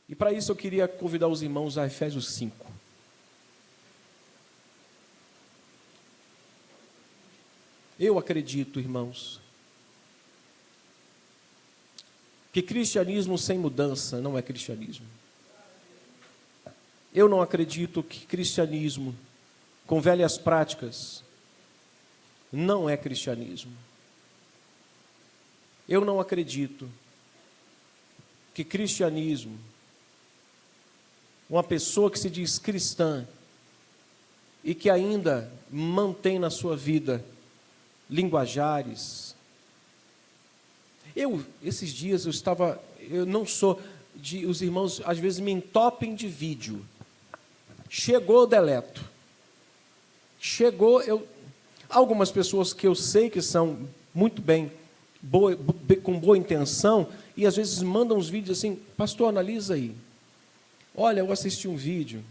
E para isso eu queria convidar os irmãos a Efésios 5. Eu acredito, irmãos, que cristianismo sem mudança não é cristianismo. Eu não acredito que cristianismo com velhas práticas não é cristianismo. Eu não acredito que cristianismo, uma pessoa que se diz cristã e que ainda mantém na sua vida linguajares. Esses dias eu não sou de, os irmãos às vezes me entopem de vídeo. Chegou, eu deleto. Algumas pessoas que eu sei que são muito bem, com boa intenção, e às vezes mandam uns vídeos assim, pastor, analisa aí. Olha, eu assisti um vídeo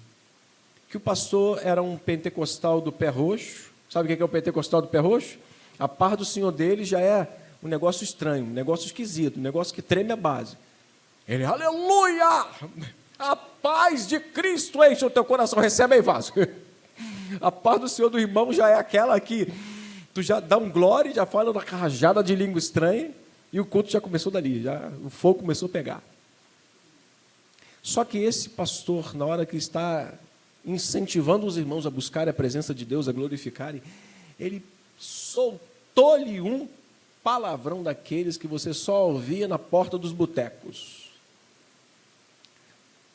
que o pastor era um pentecostal do pé roxo. Sabe o que é o pentecostal do pé roxo? A paz do Senhor dele já é um negócio estranho, um negócio esquisito, um negócio que treme a base. Ele, aleluia! A paz de Cristo enche o teu coração, recebe aí, vaso. A paz do Senhor do irmão já é aquela que tu já dá um glória e já fala uma rajada de língua estranha e o culto já começou dali, o fogo começou a pegar. Só que esse pastor, na hora que está incentivando os irmãos a buscarem a presença de Deus, a glorificarem, ele soltou-lhe um palavrão daqueles que você só ouvia na porta dos botecos.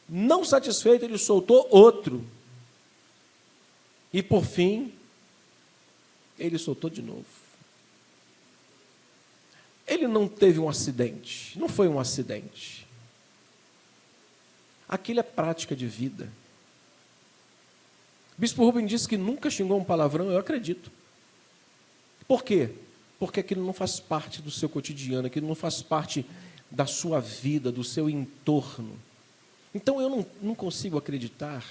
Não satisfeito, ele soltou outro. E por fim, ele soltou de novo. Ele não teve um acidente, não foi um acidente. Aquilo é prática de vida. Bispo Rubem disse que nunca xingou um palavrão, eu acredito. Por quê? Porque aquilo não faz parte do seu cotidiano, aquilo não faz parte da sua vida, do seu entorno. Então eu não consigo acreditar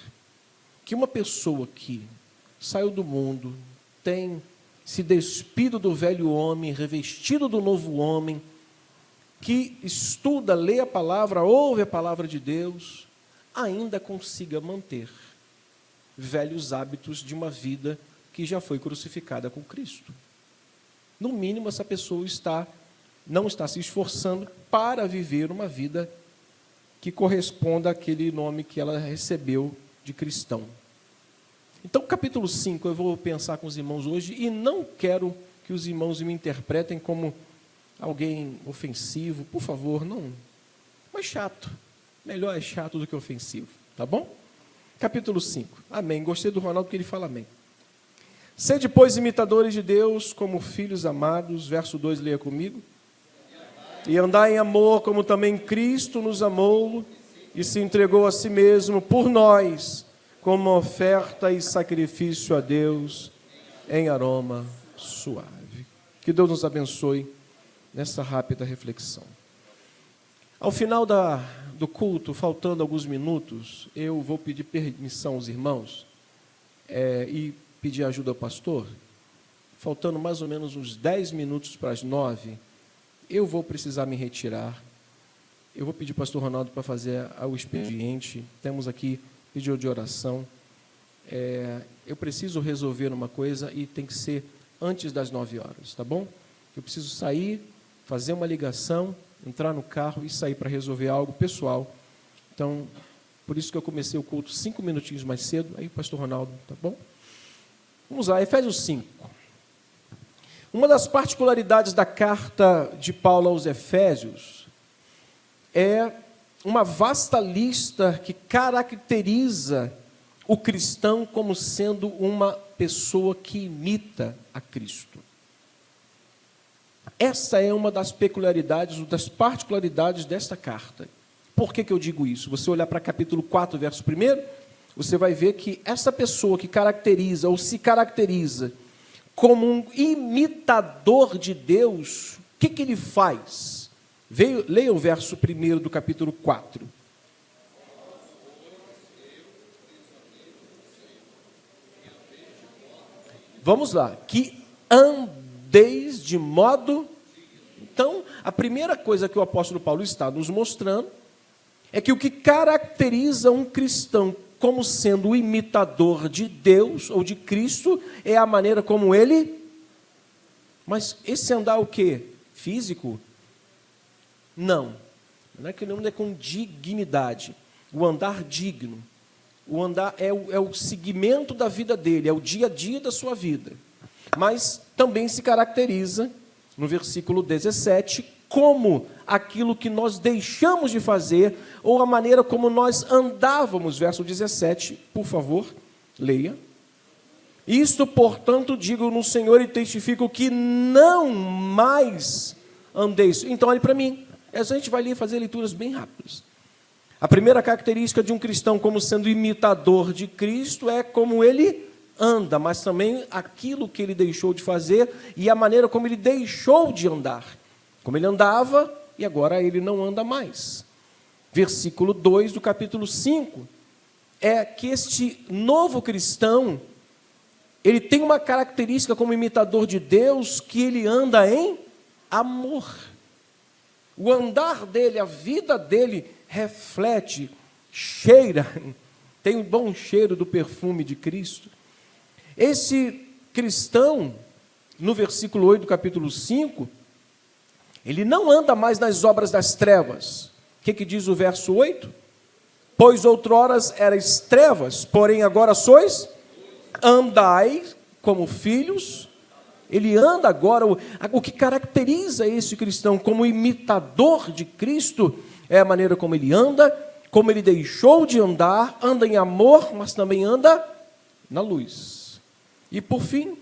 que uma pessoa que saiu do mundo, tem se despido do velho homem, revestido do novo homem, que estuda, lê a palavra, ouve a palavra de Deus, ainda consiga manter velhos hábitos de uma vida que já foi crucificada com Cristo. No mínimo, essa pessoa não está se esforçando para viver uma vida que corresponda àquele nome que ela recebeu de cristão. Então, capítulo 5, eu vou pensar com os irmãos hoje, e não quero que os irmãos me interpretem como alguém ofensivo, por favor, não. Mas chato. Melhor é chato do que ofensivo, tá bom? Capítulo 5. Amém. Gostei do Ronaldo porque ele fala amém. Sede, pois, imitadores de Deus, como filhos amados. Verso 2, leia comigo. E andai em amor, como também Cristo nos amou e se entregou a si mesmo por nós, como oferta e sacrifício a Deus em aroma suave. Que Deus nos abençoe nessa rápida reflexão. Ao final do culto, faltando alguns minutos, eu vou pedir permissão aos irmãos e pedir ajuda ao pastor. Faltando mais ou menos uns 10 minutos para as 9, eu vou precisar me retirar. Eu vou pedir ao pastor Ronaldo para fazer o expediente. Temos aqui pedido de oração. Eu preciso resolver uma coisa e tem que ser antes das 9 horas, tá bom? Eu preciso sair, fazer uma ligação, entrar no carro e sair para resolver algo pessoal. Então, por isso que eu comecei o culto 5 minutinhos mais cedo. Aí, pastor Ronaldo, tá bom? Vamos lá, Efésios 5. Uma das particularidades da carta de Paulo aos Efésios é uma vasta lista que caracteriza o cristão como sendo uma pessoa que imita a Cristo. Essa é uma das peculiaridades, das particularidades desta carta. Por que eu digo isso? Você olhar para capítulo 4, verso 1, você vai ver que essa pessoa que caracteriza ou se caracteriza como um imitador de Deus, o que ele faz? Leia o verso 1 do capítulo 4. Vamos lá. Que andeis de modo... Então, a primeira coisa que o apóstolo Paulo está nos mostrando é que o que caracteriza um cristão como sendo o imitador de Deus ou de Cristo é a maneira como ele... Mas esse andar o quê? Físico? Não. Não é que ele anda com dignidade. O andar digno. O andar é o segmento da vida dele, é o dia a dia da sua vida. Mas também se caracteriza, no versículo 17, como aquilo que nós deixamos de fazer, ou a maneira como nós andávamos. Verso 17, por favor, leia. Isto, portanto, digo no Senhor e testifico que não mais andeis. Então, olhe para mim. A gente vai ali fazer leituras bem rápidas. A primeira característica de um cristão como sendo imitador de Cristo é como ele anda, mas também aquilo que ele deixou de fazer e a maneira como ele deixou de andar. Como ele andava e agora ele não anda mais. Versículo 2 do capítulo 5 é que este novo cristão, ele tem uma característica como imitador de Deus, que ele anda em amor. O andar dele, a vida dele reflete, cheira, tem um bom cheiro do perfume de Cristo. Esse cristão, no versículo 8 do capítulo 5, ele não anda mais nas obras das trevas. O que diz o verso 8? Pois outroras erais trevas, porém agora sois, andai como filhos. Ele anda agora, o que caracteriza esse cristão como imitador de Cristo é a maneira como ele anda, como ele deixou de andar, anda em amor, mas também anda na luz. E por fim,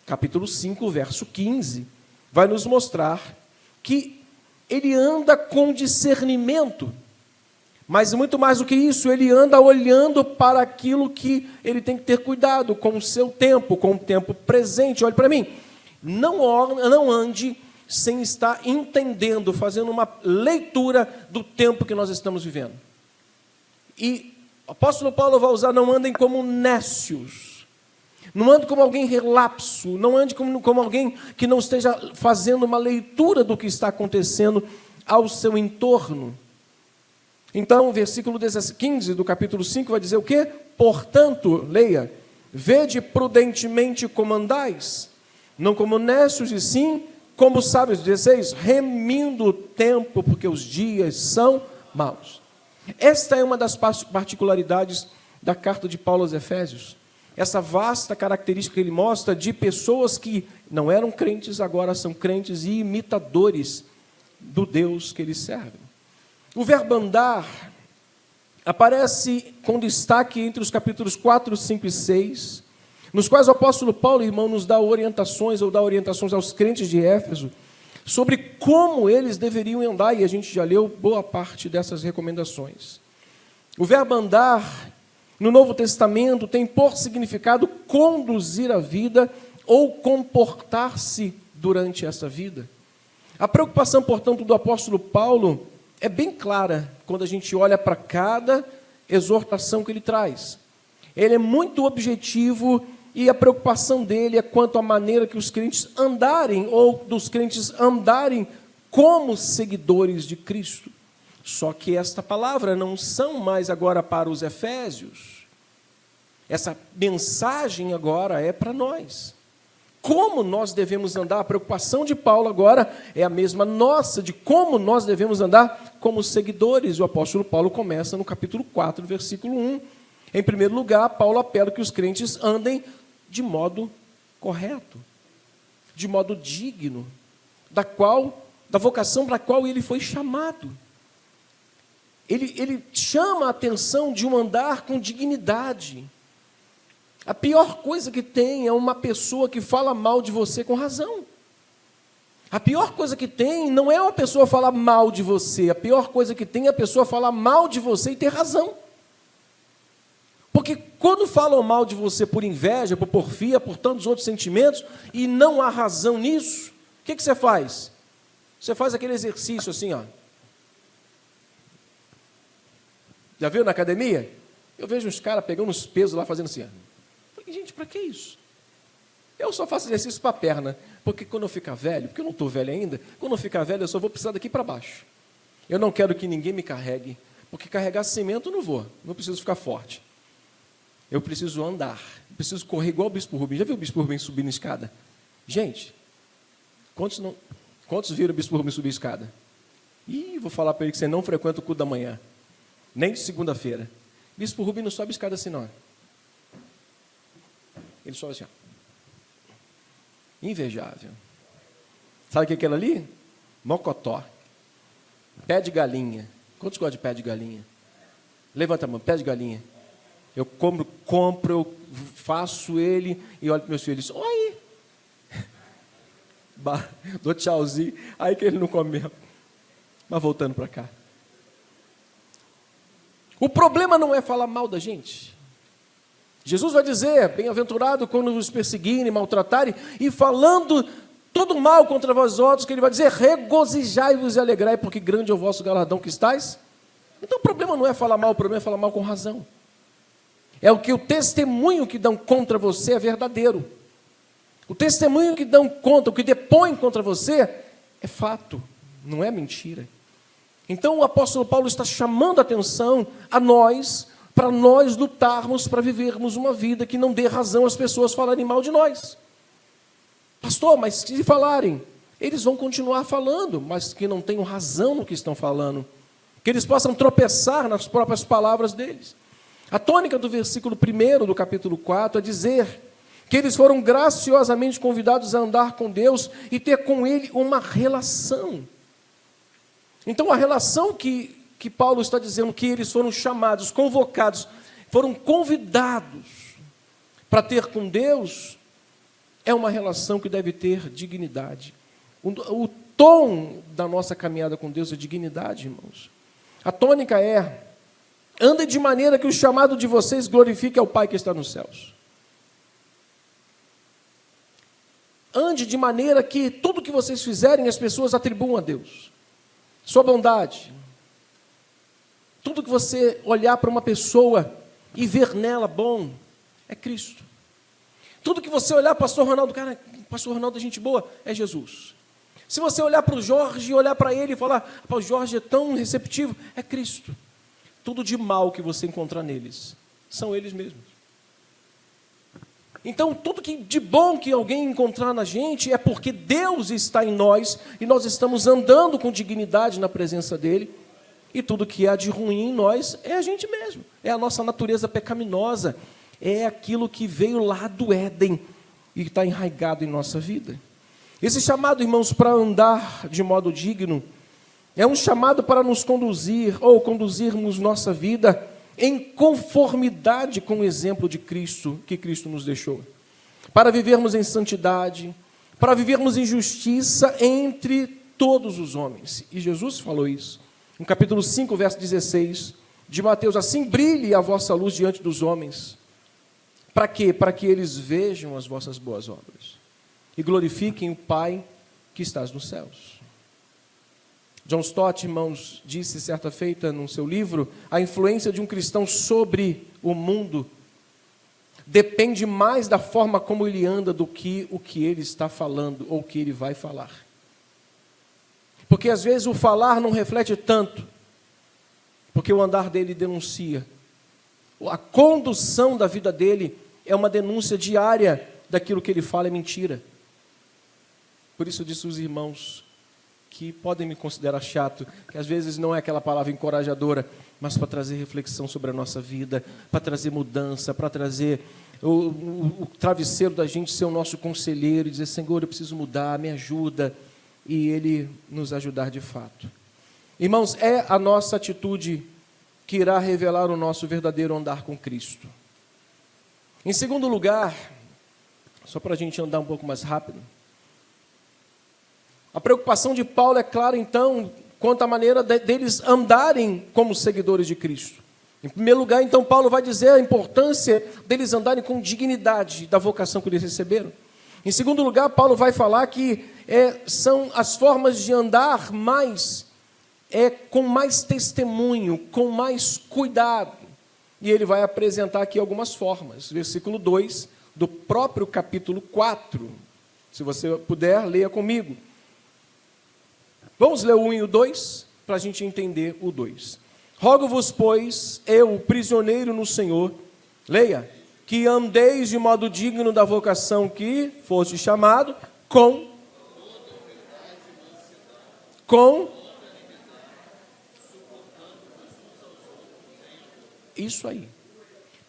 capítulo 5, verso 15, vai nos mostrar que ele anda com discernimento, mas muito mais do que isso, ele anda olhando para aquilo que ele tem que ter cuidado, com o seu tempo, com o tempo presente. Olhe para mim, não ande sem estar entendendo, fazendo uma leitura do tempo que nós estamos vivendo. E o apóstolo Paulo vai usar, não andem como nécios, não ande como alguém relapso, não ande como alguém que não esteja fazendo uma leitura do que está acontecendo ao seu entorno. Então, o versículo 15 do capítulo 5 vai dizer o quê? Portanto, leia, vede prudentemente como andais, não como nécios e sim como sábios. 16, remindo o tempo, porque os dias são maus. Esta é uma das particularidades da carta de Paulo aos Efésios. Essa vasta característica que ele mostra de pessoas que não eram crentes, agora são crentes e imitadores do Deus que eles servem. O verbo andar aparece com destaque entre os capítulos 4, 5 e 6, nos quais o apóstolo Paulo, irmão, nos dá orientações aos crentes de Éfeso sobre como eles deveriam andar, e a gente já leu boa parte dessas recomendações. O verbo andar, no Novo Testamento, tem por significado conduzir a vida ou comportar-se durante essa vida. A preocupação, portanto, do apóstolo Paulo é bem clara quando a gente olha para cada exortação que ele traz. Ele é muito objetivo e a preocupação dele é quanto à maneira que os crentes andarem, ou dos crentes andarem como seguidores de Cristo. Só que esta palavra não são mais agora para os efésios. Essa mensagem agora é para nós. Como nós devemos andar, a preocupação de Paulo agora é a mesma nossa, de como nós devemos andar como seguidores. O apóstolo Paulo começa no capítulo 4, versículo 1. Em primeiro lugar, Paulo apela que os crentes andem de modo correto, de modo digno, da vocação para a qual ele foi chamado. Ele chama a atenção de um andar com dignidade. A pior coisa que tem é uma pessoa que fala mal de você com razão. A pior coisa que tem não é uma pessoa falar mal de você, a pior coisa que tem é a pessoa falar mal de você e ter razão. Porque quando falam mal de você por inveja, por porfia, por tantos outros sentimentos, e não há razão nisso, o que você faz? Você faz aquele exercício assim, ó. Já viu na academia? Eu vejo uns caras pegando os pesos lá, fazendo assim, ó. Falei, gente, para que isso? Eu só faço exercício para a perna, porque quando eu ficar velho, porque eu não estou velho ainda, quando eu ficar velho eu só vou precisar daqui para baixo. Eu não quero que ninguém me carregue, Porque carregar cimento eu não vou, não preciso ficar forte. Eu preciso andar, eu preciso correr igual o Bispo Rubens. Já viu o Bispo Rubens subindo escada? Gente, quantos viram o Bispo Rubens subir escada? Ih, vou falar para ele que você não frequenta o culto da manhã, nem de segunda-feira. Bispo Rubens não sobe escada assim, não. Ele sobe assim, ó. Invejável. Sabe o que é aquilo ali? Mocotó. Pé de galinha. Quantos gostam de pé de galinha? Levanta a mão, pé de galinha. Eu compro, eu faço ele e olho para meus filhos. Oi! Dou tchauzinho. Aí que ele não come mesmo. Mas voltando para cá. O problema não é falar mal da gente. Jesus vai dizer, bem-aventurado quando os perseguirem, maltratarem, e falando todo mal contra vós outros, que ele vai dizer, regozijai-vos e alegrai, porque grande é o vosso galardão que estáis. Então o problema não é falar mal, o problema é falar mal com razão. É o que o testemunho que dão contra você é verdadeiro. O testemunho que dão contra, o que depõem contra você, é fato, não é mentira. Então o apóstolo Paulo está chamando a atenção a nós, para nós lutarmos para vivermos uma vida que não dê razão às pessoas falarem mal de nós. Pastor, mas se falarem, eles vão continuar falando, mas que não tenham razão no que estão falando. Que eles possam tropeçar nas próprias palavras deles. A tônica do versículo 1 do capítulo 4 é dizer que eles foram graciosamente convidados a andar com Deus e ter com Ele uma relação. Então a relação que Paulo está dizendo que eles foram chamados, convocados, foram convidados para ter com Deus, é uma relação que deve ter dignidade. O tom da nossa caminhada com Deus é dignidade, irmãos. A tônica é, andem de maneira que o chamado de vocês glorifique ao Pai que está nos céus. Ande de maneira que tudo que vocês fizerem, as pessoas atribuam a Deus. Sua bondade. Tudo que você olhar para uma pessoa e ver nela bom, é Cristo. Tudo que você olhar, pastor Ronaldo, cara, pastor Ronaldo é gente boa, é Jesus. Se você olhar para o Jorge, olhar para ele e falar, o Jorge é tão receptivo, é Cristo. Tudo de mal que você encontrar neles, são eles mesmos. Então, tudo de bom que alguém encontrar na gente, é porque Deus está em nós, e nós estamos andando com dignidade na presença dEle, e tudo que há de ruim em nós é a gente mesmo, é a nossa natureza pecaminosa, é aquilo que veio lá do Éden e está enraizado em nossa vida. Esse chamado, irmãos, para andar de modo digno, é um chamado para nos conduzir, ou conduzirmos nossa vida em conformidade com o exemplo de Cristo, que Cristo nos deixou. Para vivermos em santidade, para vivermos em justiça entre todos os homens. E Jesus falou isso. No capítulo 5, verso 16 de Mateus, assim brilhe a vossa luz diante dos homens. Para quê? Para que eles vejam as vossas boas obras e glorifiquem o Pai que estás nos céus. John Stott, irmãos, disse certa feita no seu livro, a influência de um cristão sobre o mundo depende mais da forma como ele anda do que o que ele está falando ou o que ele vai falar. Porque às vezes o falar não reflete tanto, porque o andar dele denuncia. A condução da vida dele é uma denúncia diária daquilo que ele fala é mentira. Por isso eu disse aos irmãos que podem me considerar chato, que às vezes não é aquela palavra encorajadora, mas para trazer reflexão sobre a nossa vida, para trazer mudança, para trazer o travesseiro da gente ser o nosso conselheiro, e dizer, Senhor, eu preciso mudar, me ajuda, e Ele nos ajudar de fato. Irmãos, é a nossa atitude que irá revelar o nosso verdadeiro andar com Cristo. Em segundo lugar, só para a gente andar um pouco mais rápido, a preocupação de Paulo é clara, então, quanto à maneira deles andarem como seguidores de Cristo. Em primeiro lugar, então, Paulo vai dizer a importância deles andarem com dignidade da vocação que eles receberam. Em segundo lugar, Paulo vai falar que são as formas de andar com mais testemunho, com mais cuidado. E ele vai apresentar aqui algumas formas. Versículo 2 do próprio capítulo 4. Se você puder, leia comigo. Vamos ler o 1 e o 2, para a gente entender o 2. Rogo-vos, pois, eu, prisioneiro no Senhor, leia, que andeis de modo digno da vocação que foste chamado, com isso aí.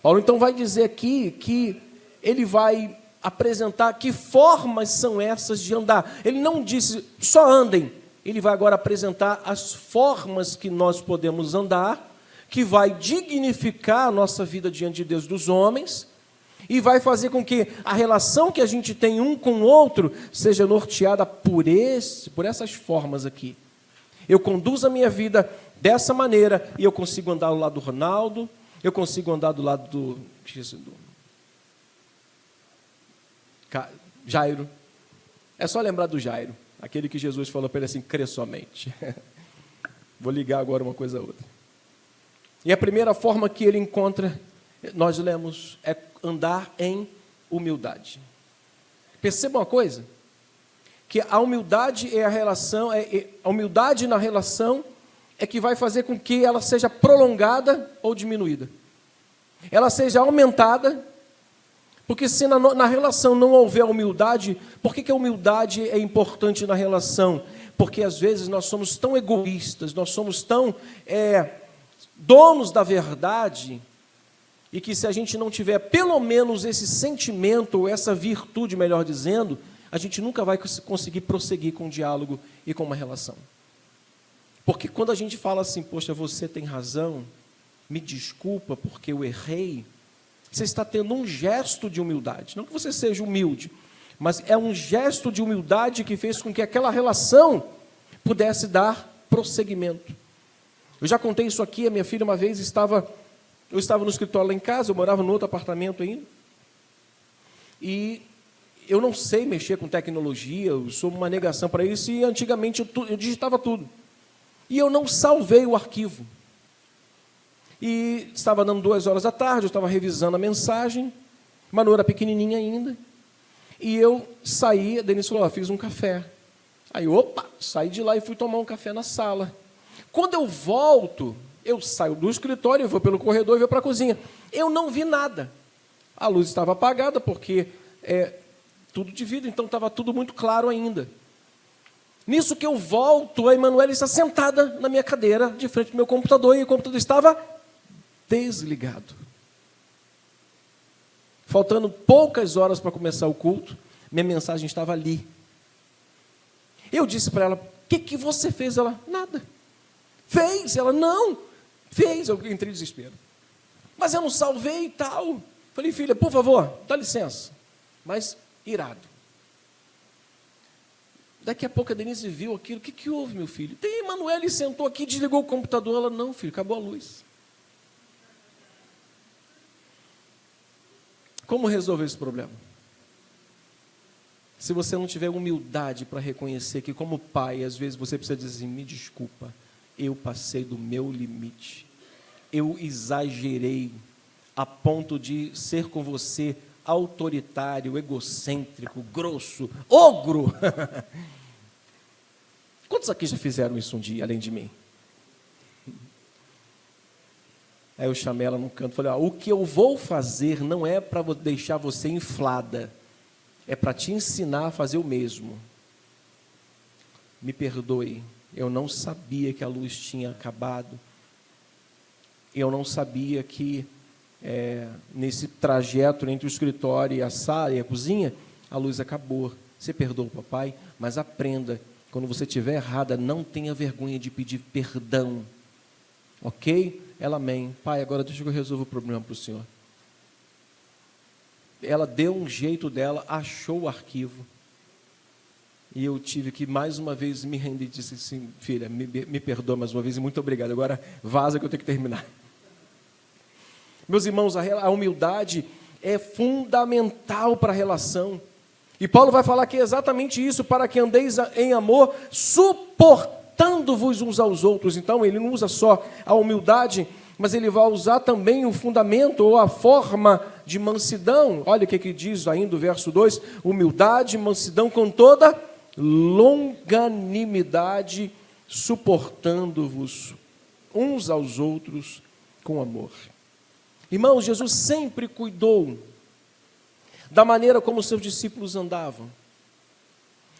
Paulo então vai dizer aqui que ele vai apresentar que formas são essas de andar. Ele não disse só andem, ele vai agora apresentar as formas que nós podemos andar, que vai dignificar a nossa vida diante de Deus dos homens, e vai fazer com que a relação que a gente tem um com o outro seja norteada por essas formas aqui. Eu conduzo a minha vida dessa maneira, e eu consigo andar do lado do Ronaldo, eu consigo andar do lado do Jairo. É só lembrar do Jairo, aquele que Jesus falou para ele assim, crê somente. Vou ligar agora uma coisa a outra. E a primeira forma que ele encontra, nós lemos, é andar em humildade. Perceba uma coisa, que a humildade é a relação, a humildade na relação é que vai fazer com que ela seja prolongada ou diminuída. Ela seja aumentada, porque se na relação não houver humildade, por que a humildade é importante na relação? Porque às vezes nós somos tão egoístas, nós somos tão donos da verdade, e que se a gente não tiver pelo menos esse sentimento, ou essa virtude, melhor dizendo, a gente nunca vai conseguir prosseguir com um diálogo e com uma relação. Porque quando a gente fala assim, poxa, você tem razão, me desculpa porque eu errei, você está tendo um gesto de humildade. Não que você seja humilde, mas é um gesto de humildade que fez com que aquela relação pudesse dar prosseguimento. Eu já contei isso aqui, a minha filha uma vez eu estava no escritório lá em casa, eu morava no outro apartamento ainda, e eu não sei mexer com tecnologia, eu sou uma negação para isso, e antigamente eu digitava tudo. E eu não salvei o arquivo. E estava dando 2 horas da tarde, eu estava revisando a mensagem, Manu era pequenininha ainda, e eu saí, a Denise falou, fiz um café. Aí, saí de lá e fui tomar um café na sala. Quando eu volto, eu saio do escritório, eu vou pelo corredor e vou para a cozinha. Eu não vi nada. A luz estava apagada, porque tudo de vidro, então estava tudo muito claro ainda. Nisso que eu volto, a Emanuela está sentada na minha cadeira, de frente ao meu computador, e o computador estava desligado. Faltando poucas horas para começar o culto, minha mensagem estava ali. Eu disse para ela, o que você fez? Ela, nada. Fez? Ela, não. Fez. Eu entrei em desespero. Mas eu não salvei e tal. Falei, filha, por favor, dá licença. Mas, irado. Daqui a pouco a Denise viu aquilo. O que houve, meu filho? Tem Emanuele sentou aqui, desligou o computador. Ela, não, filho, acabou a luz. Como resolver esse problema? Se você não tiver humildade para reconhecer que, como pai, às vezes você precisa dizer, me desculpa, eu passei do meu limite. Eu exagerei a ponto de ser com você autoritário, egocêntrico, grosso, ogro. Quantos aqui já fizeram isso um dia, além de mim? Aí eu chamei ela num canto e falei, o que eu vou fazer não é para deixar você inflada, é para te ensinar a fazer o mesmo. Me perdoe, eu não sabia que a luz tinha acabado, eu não sabia que nesse trajeto entre o escritório e a sala e a cozinha, a luz acabou. Você perdoa o papai, mas aprenda, quando você estiver errada, não tenha vergonha de pedir perdão. Ok? Ela, amém. Pai, agora deixa que eu resolva o problema para o senhor. Ela deu um jeito dela, achou o arquivo. E eu tive que, mais uma vez, me render e disse assim, filha, me perdoa mais uma vez e muito obrigado. Agora, vaza que eu tenho que terminar. Meus irmãos, a humildade é fundamental para a relação. E Paulo vai falar que é exatamente isso, para que andeis em amor, suportando-vos uns aos outros. Então, ele não usa só a humildade, mas ele vai usar também o fundamento ou a forma de mansidão. Olha o que diz ainda o verso 2, humildade, mansidão com toda longanimidade, suportando-vos uns aos outros com amor. Irmãos, Jesus sempre cuidou da maneira como seus discípulos andavam.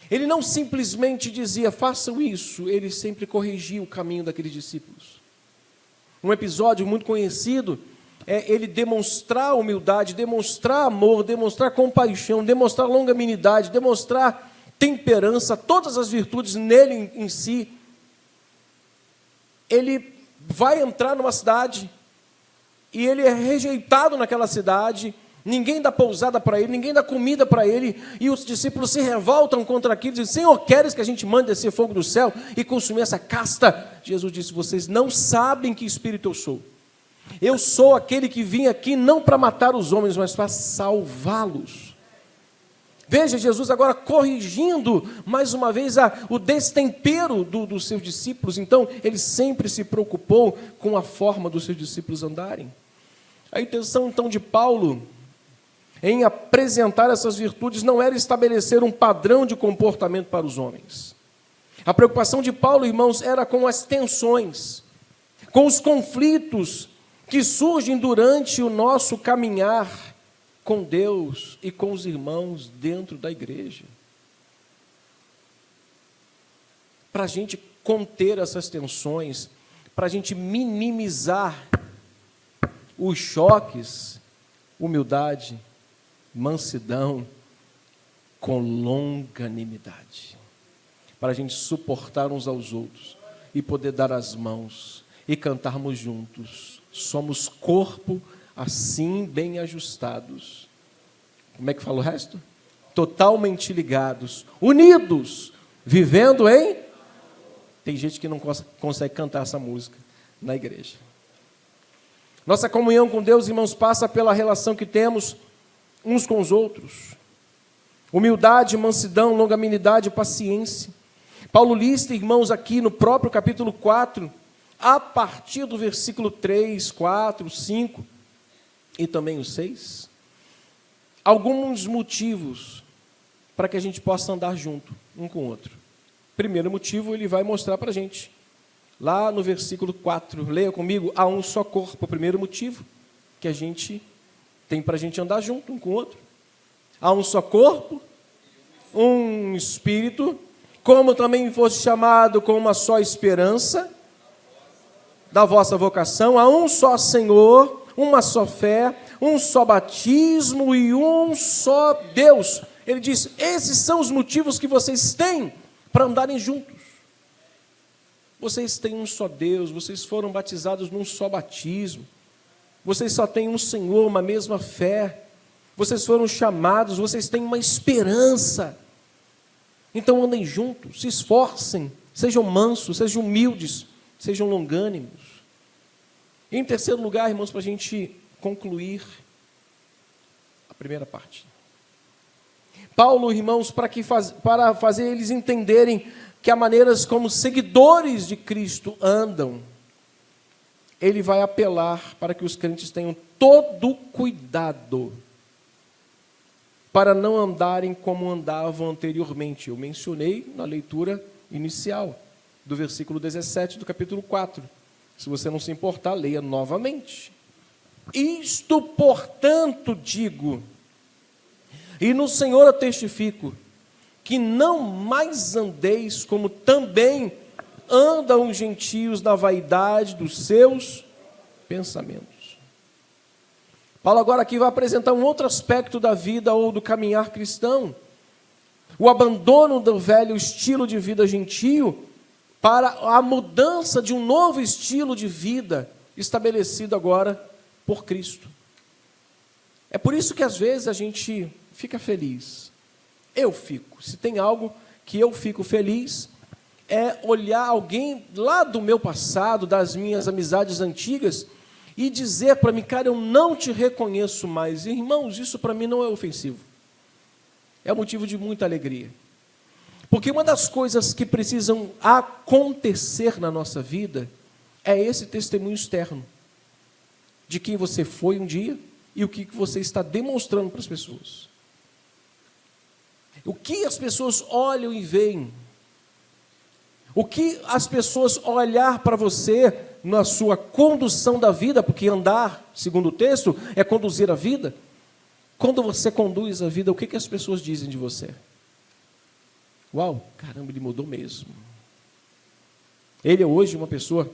Ele não simplesmente dizia, façam isso, ele sempre corrigia o caminho daqueles discípulos. Um episódio muito conhecido é ele demonstrar humildade, demonstrar amor, demonstrar compaixão, demonstrar longanimidade, demonstrar temperança, todas as virtudes nele em si. Ele vai entrar numa cidade e ele é rejeitado naquela cidade, ninguém dá pousada para ele, ninguém dá comida para ele, e os discípulos se revoltam contra aquilo, dizem, Senhor, queres que a gente mande descer fogo do céu e consumir essa casta? Jesus disse, vocês não sabem que espírito eu sou. Eu sou aquele que vim aqui não para matar os homens, mas para salvá-los. Veja, Jesus agora corrigindo, mais uma vez, o destempero dos seus discípulos. Então, ele sempre se preocupou com a forma dos seus discípulos andarem. A intenção, então, de Paulo em apresentar essas virtudes não era estabelecer um padrão de comportamento para os homens. A preocupação de Paulo, irmãos, era com as tensões, com os conflitos que surgem durante o nosso caminhar com Deus e com os irmãos dentro da igreja. Para a gente conter essas tensões, para a gente minimizar os choques, humildade, mansidão, com longanimidade, para a gente suportar uns aos outros e poder dar as mãos e cantarmos juntos. Somos corpo assim bem ajustados. Como é que fala o resto? Totalmente ligados, unidos, vivendo em... Tem gente que não consegue cantar essa música na igreja. Nossa comunhão com Deus, irmãos, passa pela relação que temos uns com os outros. Humildade, mansidão, longanimidade, paciência. Paulo lista, irmãos, aqui no próprio capítulo 4, a partir do versículo 3, 4, 5 e também o 6, alguns motivos para que a gente possa andar junto, um com o outro. Primeiro motivo, ele vai mostrar para a gente, lá no versículo 4, leia comigo, há um só corpo. O primeiro motivo que a gente tem para a gente andar junto, um com o outro. Há um só corpo, um espírito, como também fosse chamado com uma só esperança da vossa vocação, há um só Senhor, uma só fé, um só batismo e um só Deus. Ele diz, esses são os motivos que vocês têm para andarem juntos. Vocês têm um só Deus, vocês foram batizados num só batismo, vocês só têm um Senhor, uma mesma fé, vocês foram chamados, vocês têm uma esperança. Então andem juntos, se esforcem, sejam mansos, sejam humildes, sejam longânimos. E em terceiro lugar, irmãos, para a gente concluir a primeira parte. Paulo, irmãos, para fazer eles entenderem que há maneiras como seguidores de Cristo andam, ele vai apelar para que os crentes tenham todo cuidado para não andarem como andavam anteriormente. Eu mencionei na leitura inicial do versículo 17 do capítulo 4. Se você não se importar, leia novamente. Isto, portanto, digo, e no Senhor eu testifico, que não mais andeis como também andam os gentios na vaidade dos seus pensamentos. Paulo agora aqui vai apresentar um outro aspecto da vida ou do caminhar cristão. O abandono do velho estilo de vida gentio para a mudança de um novo estilo de vida estabelecido agora por Cristo. É por isso que às vezes a gente fica feliz. Eu fico. Se tem algo que eu fico feliz, é olhar alguém lá do meu passado, das minhas amizades antigas, e dizer para mim, cara, eu não te reconheço mais. Irmãos, isso para mim não é ofensivo. É motivo de muita alegria. Porque uma das coisas que precisam acontecer na nossa vida é esse testemunho externo de quem você foi um dia e o que você está demonstrando para as pessoas. O que as pessoas olham e veem, o que as pessoas olhar para você na sua condução da vida, porque andar, segundo o texto, é conduzir a vida. Quando você conduz a vida, o que as pessoas dizem de você? Uau, caramba, ele mudou mesmo. Ele é hoje uma pessoa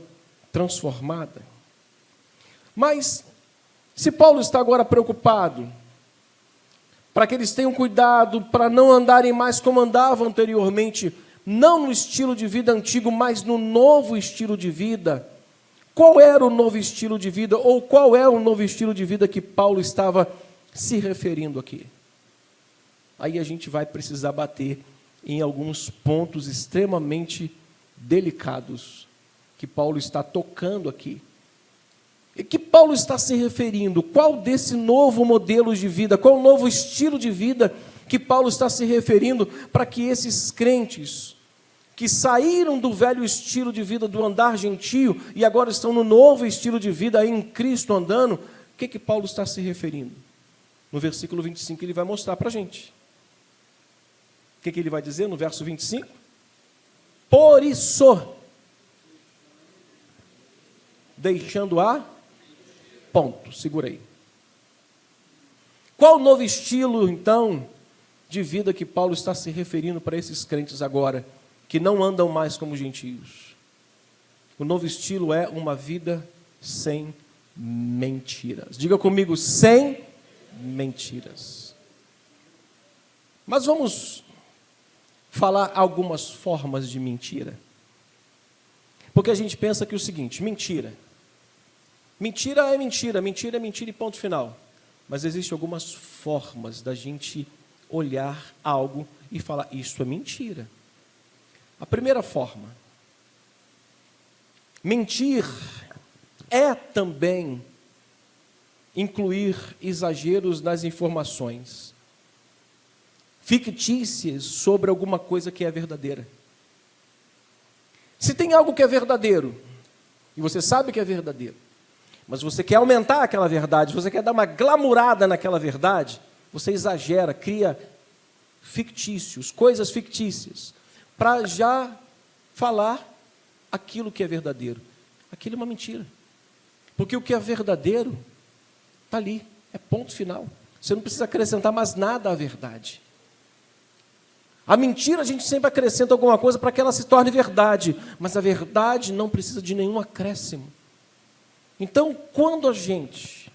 transformada. Mas, se Paulo está agora preocupado, para que eles tenham cuidado, para não andarem mais como andavam anteriormente, não no estilo de vida antigo, mas no novo estilo de vida. Qual era o novo estilo de vida, ou qual é o novo estilo de vida que Paulo estava se referindo aqui? Aí a gente vai precisar bater em alguns pontos extremamente delicados que Paulo está tocando aqui. E que Paulo está se referindo? Qual desse novo modelo de vida, qual o novo estilo de vida que Paulo está se referindo para que esses crentes que saíram do velho estilo de vida do andar gentio e agora estão no novo estilo de vida aí em Cristo andando, o que Paulo está se referindo? No versículo 25 ele vai mostrar para a gente. O que ele vai dizer no verso 25? Por isso, deixando a... Ponto, segura aí. Qual o novo estilo, então, de vida que Paulo está se referindo para esses crentes agora, que não andam mais como gentios? O novo estilo é uma vida sem mentiras. Diga comigo, sem mentiras. Mas vamos falar algumas formas de mentira. Porque a gente pensa que é o seguinte, mentira é mentira, mentira é mentira e ponto final. Mas existem algumas formas da gente olhar algo e falar, isso é mentira. A primeira forma, mentir é também incluir exageros nas informações, fictícias sobre alguma coisa que é verdadeira. Se tem algo que é verdadeiro, e você sabe que é verdadeiro, mas você quer aumentar aquela verdade, você quer dar uma glamourada naquela verdade, você exagera, cria fictícios, coisas fictícias, para já falar aquilo que é verdadeiro. Aquilo é uma mentira. Porque o que é verdadeiro está ali, é ponto final. Você não precisa acrescentar mais nada à verdade. A mentira a gente sempre acrescenta alguma coisa para que ela se torne verdade, mas a verdade não precisa de nenhum acréscimo. Então, quando a gente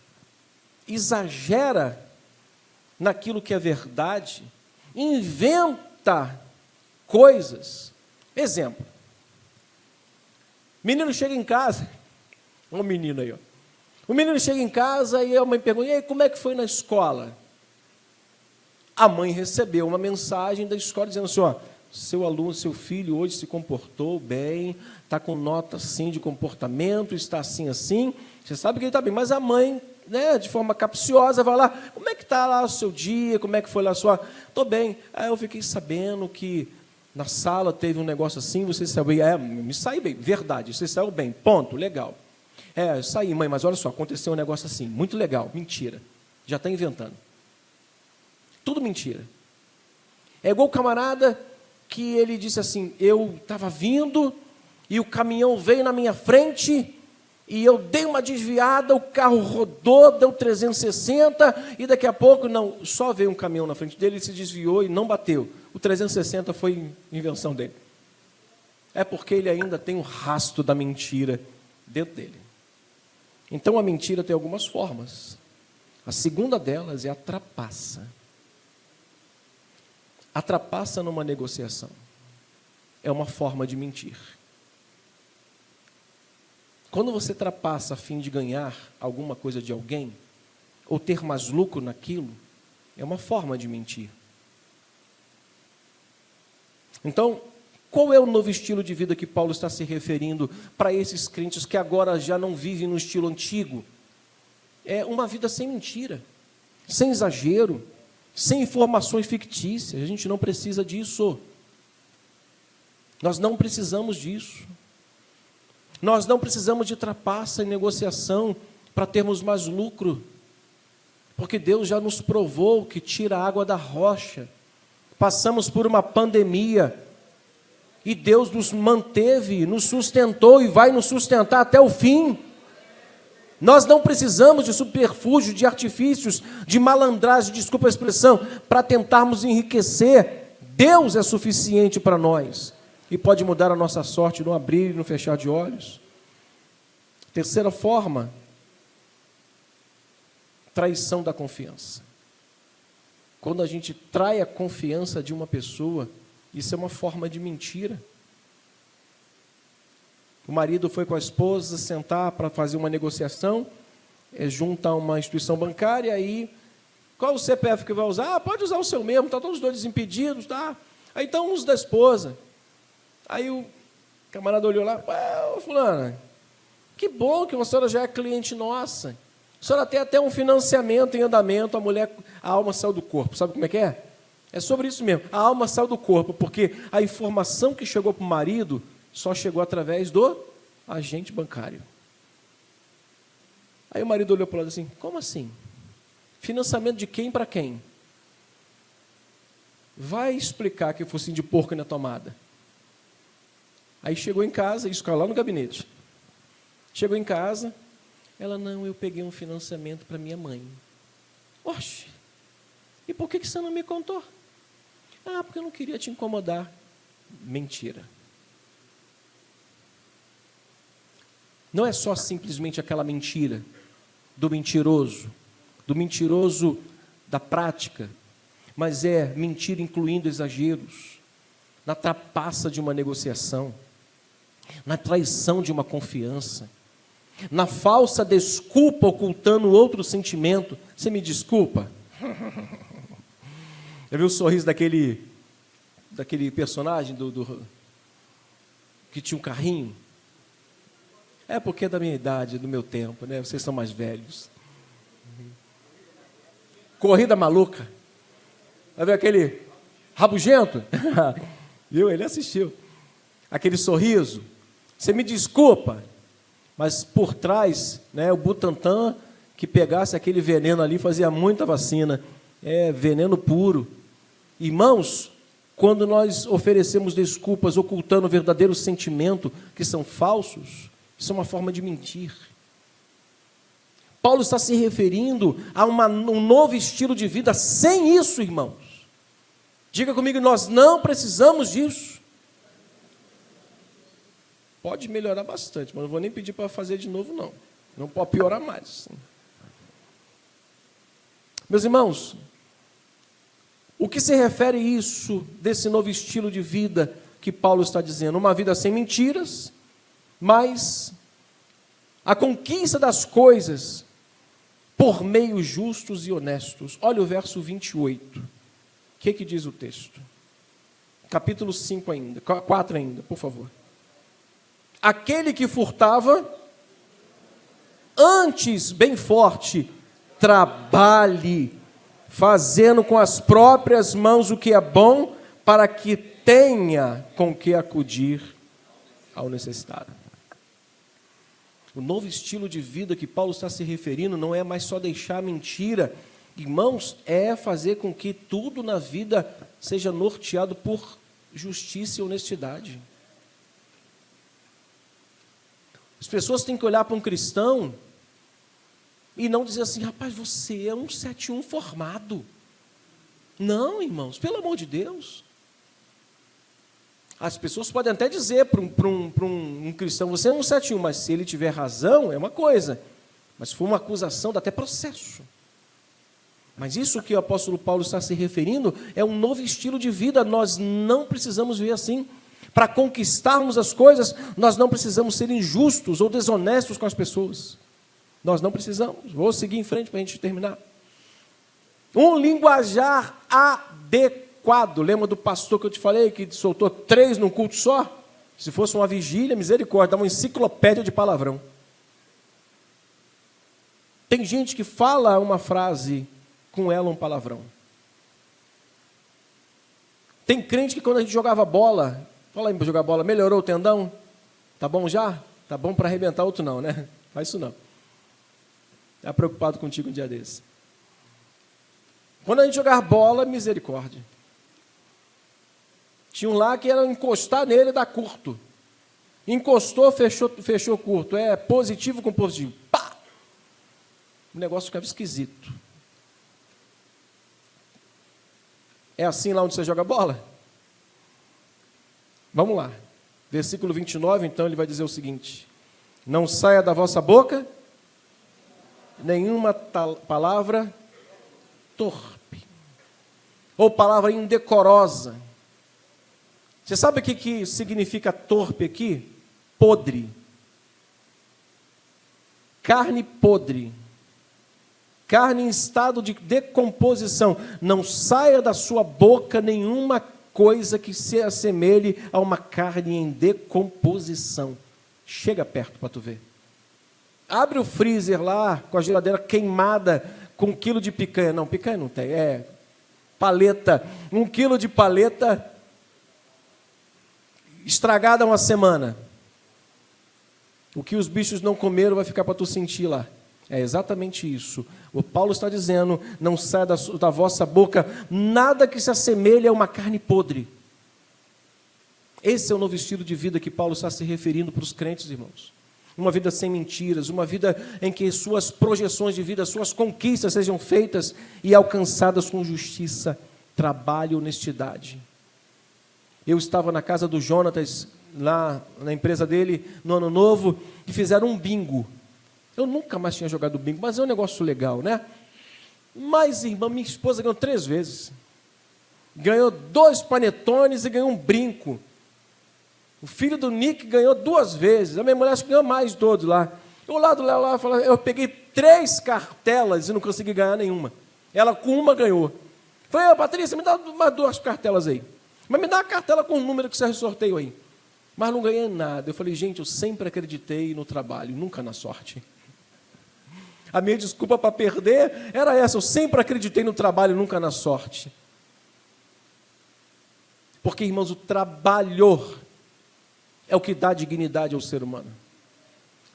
exagera naquilo que é verdade, inventa coisas. Exemplo. Menino chega em casa, um menino aí, ó. O menino chega em casa e a mãe pergunta, e aí, como é que foi na escola? A mãe recebeu uma mensagem da escola dizendo assim, ó, seu aluno, seu filho hoje se comportou bem, está com nota assim de comportamento, está assim, você sabe que ele está bem, mas a mãe, né, de forma capciosa, vai lá, como é que está lá o seu dia, como é que foi lá a sua... Estou bem. Aí eu fiquei sabendo que na sala teve um negócio assim, você saiu bem, me saí bem, verdade, você saiu bem, ponto, legal. Eu saí, mãe, mas olha só, aconteceu um negócio assim, muito legal, mentira, já está inventando. Tudo mentira. É igual o camarada que ele disse assim, eu estava vindo e o caminhão veio na minha frente e eu dei uma desviada, o carro rodou, deu 360 e daqui a pouco, não, só veio um caminhão na frente dele, ele se desviou e não bateu. O 360 foi invenção dele. É porque ele ainda tem um rastro da mentira dentro dele. Então a mentira tem algumas formas. A segunda delas é a trapaça. A trapaça numa negociação é uma forma de mentir. Quando você trapassa a fim de ganhar alguma coisa de alguém, ou ter mais lucro naquilo, é uma forma de mentir. Então, qual é o novo estilo de vida que Paulo está se referindo para esses crentes que agora já não vivem no estilo antigo? É uma vida sem mentira, sem exagero, sem informações fictícias. A gente não precisa disso. Nós não precisamos disso. Nós não precisamos de trapaça em negociação para termos mais lucro, porque Deus já nos provou que tira a água da rocha. Passamos por uma pandemia E Deus nos manteve, nos sustentou e vai nos sustentar até o fim. Nós não precisamos de subterfúgio, de artifícios, de malandragem, desculpa a expressão, para tentarmos enriquecer. Deus é suficiente para nós e pode mudar a nossa sorte no abrir e no fechar de olhos. Terceira forma, traição da confiança. Quando a gente trai a confiança de uma pessoa, isso é uma forma de mentira. O marido foi com a esposa sentar para fazer uma negociação, junto a uma instituição bancária, aí, qual o CPF que vai usar? Ah, pode usar o seu mesmo, está todos os dois desimpedidos, tá? Aí então usa da esposa. Aí o camarada olhou lá, fulana, que bom que a senhora já é cliente nossa. A senhora tem até um financiamento em andamento, a alma saiu do corpo. Sabe como é que é? É sobre isso mesmo, a alma saiu do corpo, porque a informação que chegou para o marido só chegou através do agente bancário. Aí o marido olhou para o lado assim, como assim? Financiamento de quem para quem? Vai explicar que focinho de porco na tomada. Aí chegou em casa, isso caiu lá no gabinete. Chegou em casa, ela, não, eu peguei um financiamento para minha mãe. Oxe, e por que você não me contou? Ah, porque eu não queria te incomodar. Mentira. Não é só simplesmente aquela mentira do mentiroso da prática, mas é mentira incluindo exageros, na trapaça de uma negociação, na traição de uma confiança, na falsa desculpa ocultando outro sentimento. Você me desculpa? Já viu o sorriso daquele personagem que tinha um carrinho? É porque é da minha idade, do meu tempo, né? Vocês são mais velhos. Corrida maluca. Vai ver aquele rabugento? Viu? Ele assistiu. Aquele sorriso. Você me desculpa, mas por trás, né, o Butantan, que pegasse aquele veneno ali, fazia muita vacina. É veneno puro. Irmãos, quando nós oferecemos desculpas, ocultando o verdadeiro sentimento, que são falsos, isso é uma forma de mentir. Paulo está se referindo a um novo estilo de vida sem isso, irmãos. Diga comigo, nós não precisamos disso. Pode melhorar bastante, mas não vou nem pedir para fazer de novo, não. Não pode piorar mais. Meus irmãos, o que se refere a isso, desse novo estilo de vida que Paulo está dizendo? Uma vida sem mentiras, mas a conquista das coisas por meios justos e honestos. Olha o verso 28. O que diz o texto? Capítulo 5 ainda, 4 ainda, por favor. Aquele que furtava, antes, bem forte, trabalhe, fazendo com as próprias mãos o que é bom, para que tenha com que acudir ao necessitado. O novo estilo de vida que Paulo está se referindo não é mais só deixar mentira, irmãos, é fazer com que tudo na vida seja norteado por justiça e honestidade. As pessoas têm que olhar para um cristão e não dizer assim, rapaz, você é um 71 formado. Não, irmãos, pelo amor de Deus. As pessoas podem até dizer para um cristão, você é um 71, mas se ele tiver razão, é uma coisa. Mas se for uma acusação, dá até processo. Mas isso que o apóstolo Paulo está se referindo é um novo estilo de vida. Nós não precisamos viver assim. Para conquistarmos as coisas, nós não precisamos ser injustos ou desonestos com as pessoas. Nós não precisamos. Vou seguir em frente para a gente terminar. Um linguajar adequado. Lembra do pastor que eu te falei, que soltou 3 num culto só? Se fosse uma vigília, misericórdia, dá uma enciclopédia de palavrão. Tem gente que fala uma frase, com ela um palavrão. Tem crente que quando a gente jogava bola, fala aí para jogar bola, melhorou o tendão? Tá bom já? Tá bom para arrebentar outro não, né? Faz isso não. Está preocupado contigo um dia desse. Quando a gente jogar bola, misericórdia. Tinha um lá que era encostar nele e dar curto. Encostou, fechou curto. É positivo com positivo. Pá! O negócio ficava esquisito. É assim lá onde você joga bola? Vamos lá. Versículo 29, então, ele vai dizer o seguinte: não saia da vossa boca nenhuma palavra torpe, ou palavra indecorosa. Você sabe o que significa torpe aqui? Podre. Carne podre. Carne em estado de decomposição. Não saia da sua boca nenhuma coisa que se assemelhe a uma carne em decomposição. Chega perto para tu ver. Abre o freezer lá, com a geladeira queimada, com 1 quilo de picanha. Não, picanha não tem, é paleta. 1 quilo de paleta estragada uma semana. O que os bichos não comeram vai ficar para tu sentir lá. É exatamente isso. O Paulo está dizendo: não saia da vossa boca nada que se assemelhe a uma carne podre. Esse é o novo estilo de vida que Paulo está se referindo para os crentes, irmãos. Uma vida sem mentiras, uma vida em que suas projeções de vida, suas conquistas sejam feitas e alcançadas com justiça, trabalho e honestidade. Eu estava na casa do Jonatas, lá na empresa dele, no Ano Novo, e fizeram um bingo. Eu nunca mais tinha jogado bingo, mas é um negócio legal, né? Mas, irmã, minha esposa ganhou 3 vezes. Ganhou 2 panetones e ganhou um brinco. O filho do Nick ganhou 2 vezes. A minha mulher acho que ganhou mais todos lá. Eu lá do Léo lá, eu peguei 3 cartelas e não consegui ganhar nenhuma. Ela com uma ganhou. Falei: Patrícia, me dá umas 2 cartelas aí. Mas me dá uma cartela com o número que você sorteio aí. Mas não ganhei nada. Eu falei: gente, eu sempre acreditei no trabalho, nunca na sorte. A minha desculpa para perder era essa: eu sempre acreditei no trabalho, nunca na sorte. Porque, irmãos, o trabalho é o que dá dignidade ao ser humano.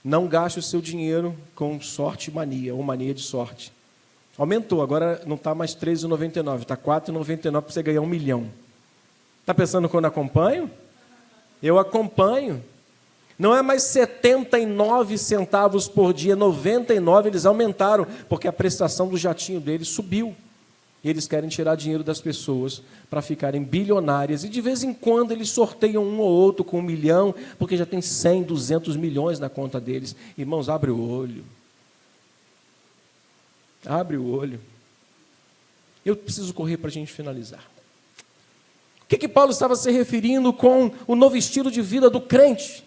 Não gaste o seu dinheiro com sorte e mania, ou mania de sorte. Aumentou, agora não está mais R$ 3,99, está R$ 4,99 para você ganhar 1 milhão. Está pensando quando acompanho? Eu acompanho. Não é mais 79 centavos por dia, 99 eles aumentaram, porque a prestação do jatinho deles subiu. Eles querem tirar dinheiro das pessoas para ficarem bilionárias, e de vez em quando eles sorteiam um ou outro com 1 milhão, porque já tem 100, 200 milhões na conta deles. Irmãos, abre o olho. Abre o olho. Eu preciso correr para a gente finalizar. O que Paulo estava se referindo com o novo estilo de vida do crente?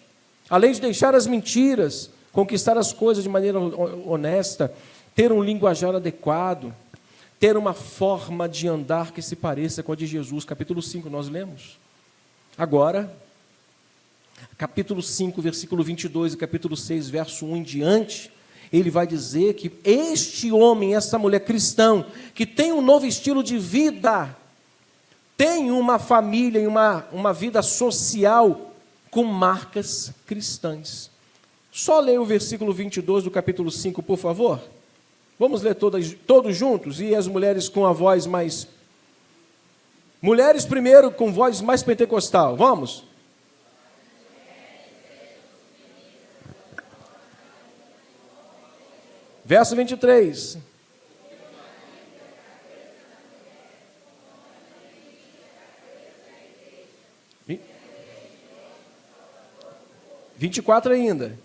Além de deixar as mentiras, conquistar as coisas de maneira honesta, ter um linguajar adequado, ter uma forma de andar que se pareça com a de Jesus. Capítulo 5, nós lemos. Agora, capítulo 5, versículo 22 e capítulo 6, verso 1 em diante, ele vai dizer que este homem, essa mulher cristã, que tem um novo estilo de vida, tem uma família e uma vida social com marcas cristãs. Só leia o versículo 22 do capítulo 5, por favor. Vamos ler todos juntos, e as mulheres com a voz mais... Mulheres primeiro com voz mais pentecostal, vamos? Verso 23. E 24 ainda.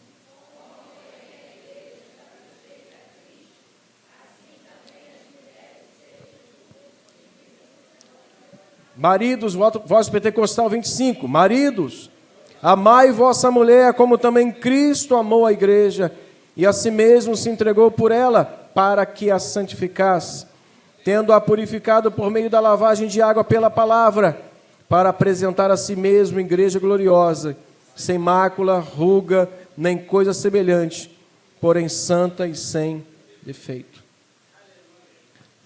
Maridos, voz pentecostal 25. Maridos, amai vossa mulher, como também Cristo amou a igreja, e a si mesmo se entregou por ela, para que a santificasse, tendo-a purificado por meio da lavagem de água pela palavra, para apresentar a si mesmo igreja gloriosa, sem mácula, ruga, nem coisa semelhante, porém santa e sem defeito.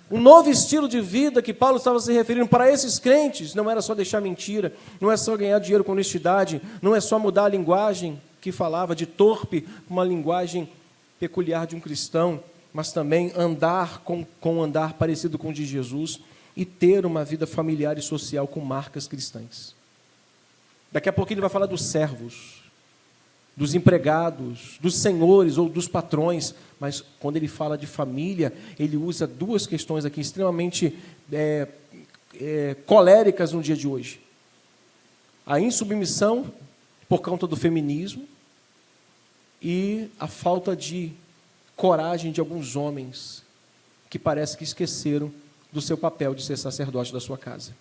Um novo estilo de vida que Paulo estava se referindo para esses crentes, não era só deixar mentira, não é só ganhar dinheiro com honestidade, não é só mudar a linguagem que falava de torpe, uma linguagem peculiar de um cristão, mas também andar com um andar parecido com o de Jesus e ter uma vida familiar e social com marcas cristãs. Daqui a pouco ele vai falar dos servos, dos empregados, dos senhores ou dos patrões, mas quando ele fala de família, ele usa duas questões aqui extremamente coléricas no dia de hoje. A insubmissão por conta do feminismo e a falta de coragem de alguns homens que parece que esqueceram do seu papel de ser sacerdote da sua casa.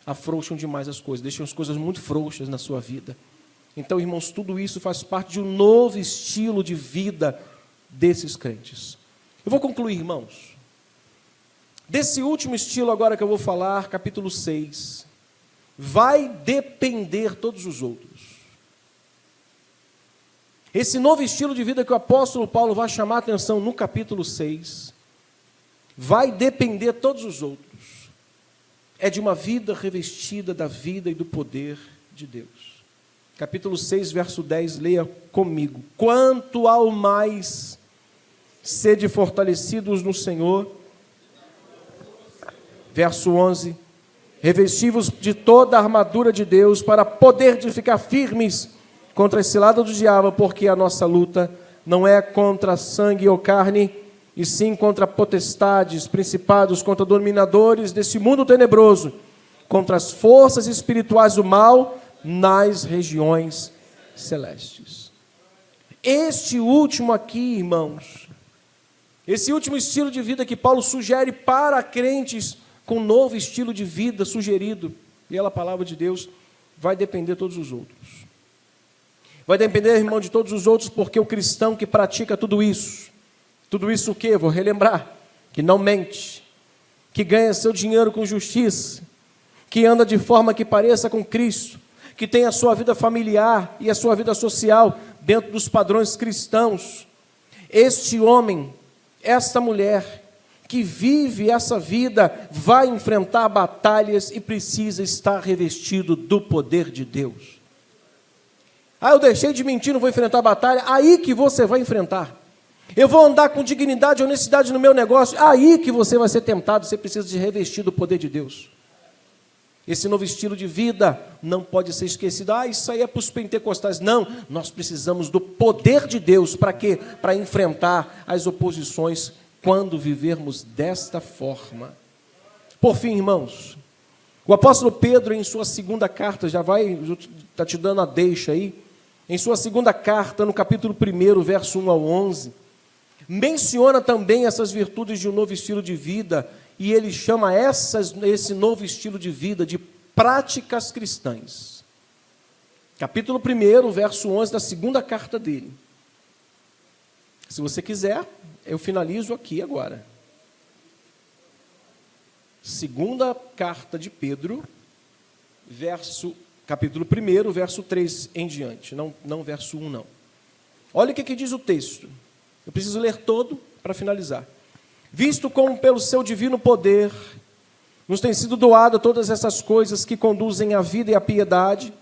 Afrouxam demais as coisas, deixam as coisas muito frouxas na sua vida. Então, irmãos, tudo isso faz parte de um novo estilo de vida desses crentes. Eu vou concluir, irmãos. Desse último estilo agora que eu vou falar, capítulo 6, vai depender todos os outros. Esse novo estilo de vida que o apóstolo Paulo vai chamar a atenção no capítulo 6, vai depender todos os outros. É de uma vida revestida da vida e do poder de Deus. Capítulo 6, verso 10, leia comigo. Quanto ao mais, sede fortalecidos no Senhor. Verso 11, revesti-vos de toda a armadura de Deus, para poder ficar firmes contra as ciladas do diabo, porque a nossa luta não é contra sangue ou carne, e sim contra potestades, principados, contra dominadores desse mundo tenebroso, contra as forças espirituais do mal, nas regiões celestes. Este último aqui, irmãos, esse último estilo de vida que Paulo sugere para crentes com um novo estilo de vida sugerido pela palavra de Deus, vai depender de todos os outros. Vai depender, irmão, de todos os outros, porque o cristão que pratica tudo isso o quê? Vou relembrar, que não mente, que ganha seu dinheiro com justiça, que anda de forma que pareça com Cristo, que tem a sua vida familiar e a sua vida social dentro dos padrões cristãos. Este homem, esta mulher, que vive essa vida, vai enfrentar batalhas e precisa estar revestido do poder de Deus. Eu deixei de mentir, não vou enfrentar batalha. Aí que você vai enfrentar. Eu vou andar com dignidade e honestidade no meu negócio. Aí que você vai ser tentado, você precisa de revestir do poder de Deus. Esse novo estilo de vida não pode ser esquecido. Isso aí é para os pentecostais. Não, nós precisamos do poder de Deus. Para quê? Para enfrentar as oposições quando vivermos desta forma. Por fim, irmãos, o apóstolo Pedro, em sua segunda carta, está te dando a deixa aí, em sua segunda carta, no capítulo 1, verso 1 ao 11, menciona também essas virtudes de um novo estilo de vida, e ele chama esse novo estilo de vida de práticas cristãs. Capítulo 1, verso 11 da segunda carta dele. Se você quiser, eu finalizo aqui agora. Segunda carta de Pedro, capítulo 1, verso 3 em diante, não verso 1 não. Olha o que diz o texto. Eu preciso ler todo para finalizar. Visto como pelo seu divino poder nos tem sido doado todas essas coisas que conduzem à vida e à piedade,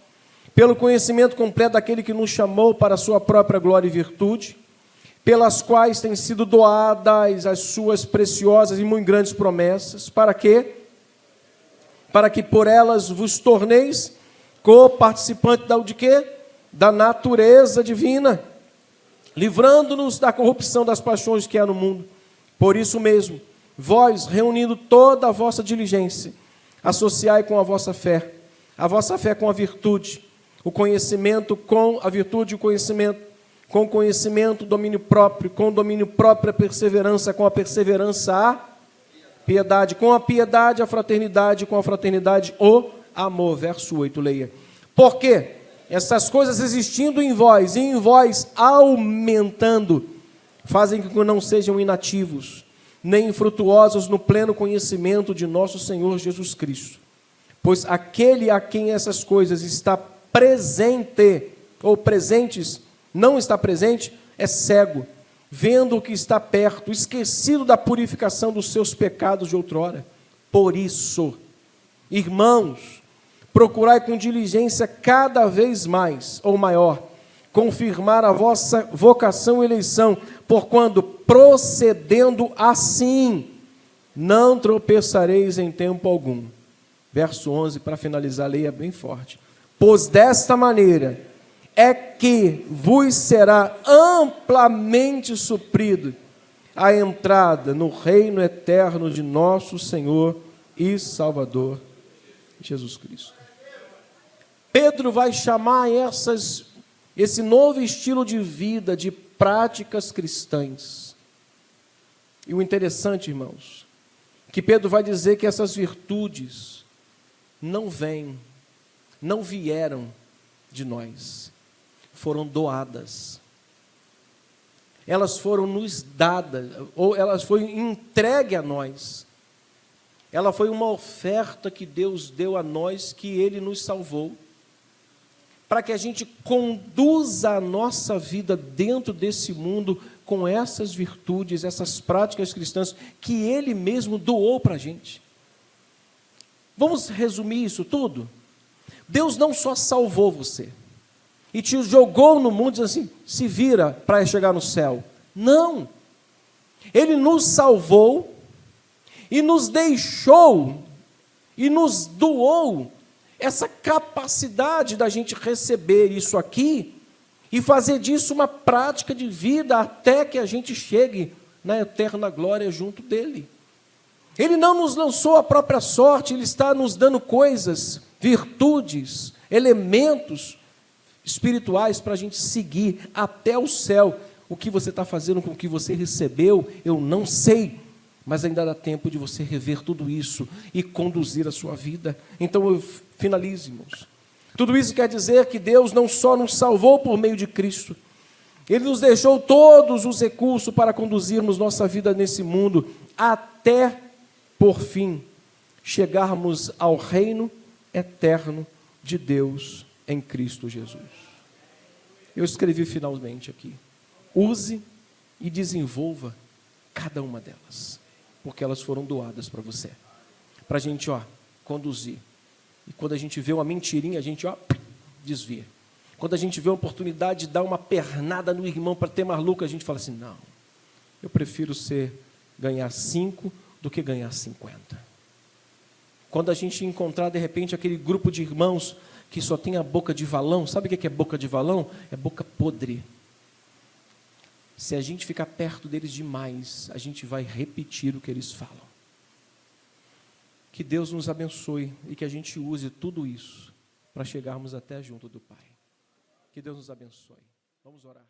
pelo conhecimento completo daquele que nos chamou para a sua própria glória e virtude, pelas quais têm sido doadas as suas preciosas e muito grandes promessas, para quê? Para que por elas vos torneis co-participantes de quê? Da natureza divina, livrando-nos da corrupção das paixões que há no mundo. Por isso mesmo, vós, reunindo toda a vossa diligência, associai com a vossa fé com a virtude, o conhecimento com a virtude e o conhecimento, com o conhecimento, domínio próprio, com o domínio próprio, a perseverança, com a perseverança, a piedade, com a piedade, a fraternidade, com a fraternidade, o amor. Verso 8, leia. Porque essas coisas existindo em vós, e em vós aumentando, fazem com que não sejam inativos, nem infrutuosos no pleno conhecimento de nosso Senhor Jesus Cristo. Pois aquele a quem essas coisas está presente, ou presentes, não está presente, é cego, vendo o que está perto, esquecido da purificação dos seus pecados de outrora. Por isso, irmãos, procurai com diligência cada vez mais, ou maior, confirmar a vossa vocação e eleição, porquanto procedendo assim, não tropeçareis em tempo algum. Verso 11, para finalizar, leia bem forte. Pois desta maneira é que vos será amplamente suprido a entrada no reino eterno de nosso Senhor e Salvador Jesus Cristo. Pedro vai chamar esse novo estilo de vida de práticas cristãs. E o interessante, irmãos, que Pedro vai dizer que essas virtudes não vieram de nós, foram doadas. Elas foram nos dadas, ou elas foram entregues a nós. Ela foi uma oferta que Deus deu a nós, que Ele nos salvou, para que a gente conduza a nossa vida dentro desse mundo com essas virtudes, essas práticas cristãs que Ele mesmo doou para a gente. Vamos resumir isso tudo? Deus não só salvou você e te jogou no mundo, dizendo assim, se vira para chegar no céu. Não! Ele nos salvou e nos deixou e nos doou essa capacidade da gente receber isso aqui e fazer disso uma prática de vida até que a gente chegue na eterna glória junto dele. Ele não nos lançou a própria sorte, Ele está nos dando coisas, virtudes, elementos espirituais para a gente seguir até o céu. O que você está fazendo com o que você recebeu, eu não sei, mas ainda dá tempo de você rever tudo isso e conduzir a sua vida. Então eu finalizo, irmãos. Tudo isso quer dizer que Deus não só nos salvou por meio de Cristo, Ele nos deixou todos os recursos para conduzirmos nossa vida nesse mundo, até, por fim, chegarmos ao reino eterno de Deus em Cristo Jesus. Eu escrevi finalmente aqui: use e desenvolva cada uma delas, porque elas foram doadas para você, para a gente, conduzir. E quando a gente vê uma mentirinha, a gente, desvia. Quando a gente vê uma oportunidade de dar uma pernada no irmão para ter mais lucro, a gente fala assim, não, eu prefiro ganhar 5 do que ganhar 50. Quando a gente encontrar, de repente, aquele grupo de irmãos que só tem a boca de valão, sabe o que é boca de valão? É boca podre. Se a gente ficar perto deles demais, a gente vai repetir o que eles falam. Que Deus nos abençoe e que a gente use tudo isso para chegarmos até junto do Pai. Que Deus nos abençoe. Vamos orar.